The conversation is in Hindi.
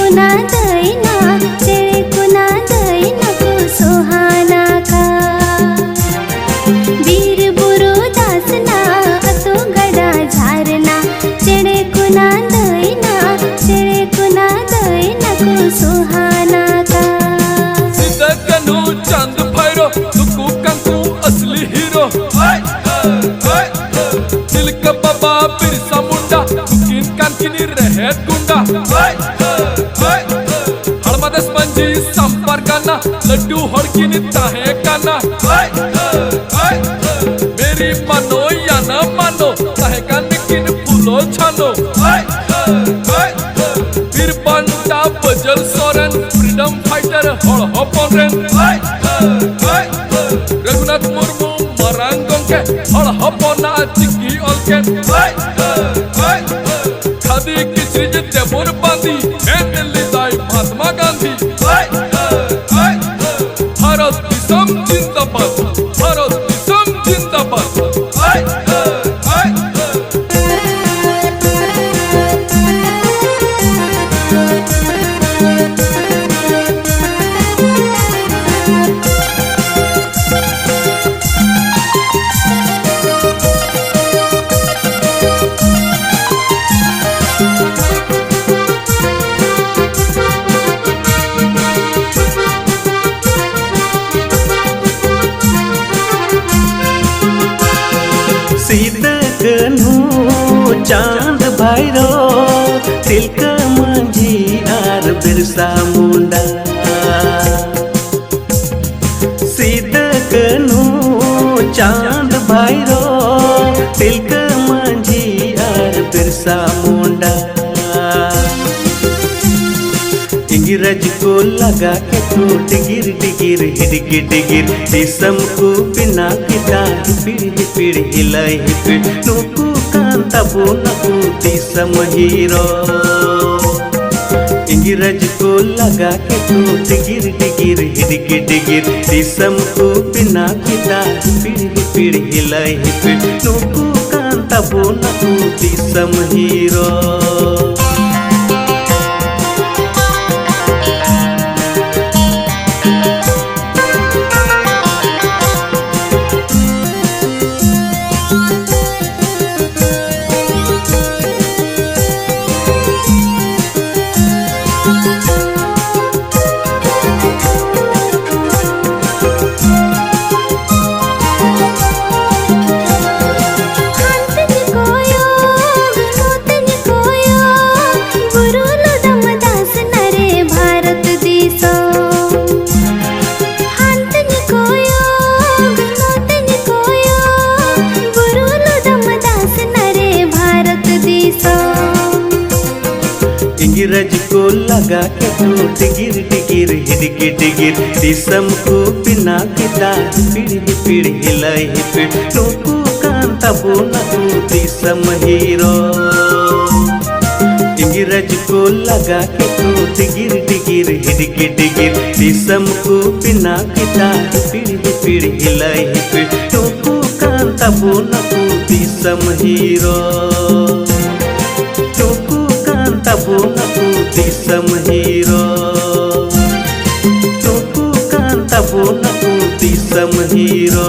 कुना दैना चेड़े कुना दैना को सुहाना का वीर बुरु दासना असो गड़ा झारना चेड़े कुना दैना को सुहाना का सिद्धकनु चांद भैरो तुकु कंकु असली हीरो तिलक बाबा बिरसा मुंडा कुकिन कानकिनी रहे गुंडा हड़मदस मंजी संपर्काना लड्डू हड़किनी ताहे काना मेरी मानो या न मानो ताहे कानकिन फूलो छानो वीर बंटा बजल सोरेन फ्रीडम फाइटर हड़ हपन रघुनाथ मुर्मू मरांग गंगे हड़ हपना चिकी अलकेन खादी किचरिज देबुर बांधी एंडली दाई महात्मा गांधी भारत दिसम जिंदाबाद भारत दिसम जिंदाबाद सिद्धकनु चांद भैरो तिलक मंझी आर बिरसा मुंडा सिद्धकनु चांद भैरो तिलक मंझी आर बिरसा मुंडा इंग्रज को लगा के तो डिगिर डिगिर हिडगिर डिगिर दिसम को बिना किता पीढ़ी पीढ़ी हिलाई फिर नुकु कांता बोनकु दिसम हीरो इंग्रज को लगा के तो डिगिर डिगिर हिडगिर डिगिर दिसम को बिना किता पीढ़ी पीढ़ी हिलाई फिर नुकु कांता बोनकु दिसम हीरो इंग्रज को लगा के तो डिगिर डिगिर हिडगिर डिगिर दिसम को बिना किता पीढ़ी पीढ़ी हिलाई फिर नुकु कांता बोनकु दिसम हीरो इंग्रज को लगा के तो डिगिर डिगिर हिडगिर डिगिर दिसम को बिना किता पीढ़ी पीढ़ी हिलाई फिर नुकु कांता बोनकु दिसम हीरो बोनकु दिसम हीरो नुकु कांता बोनकु दिसम हीरो।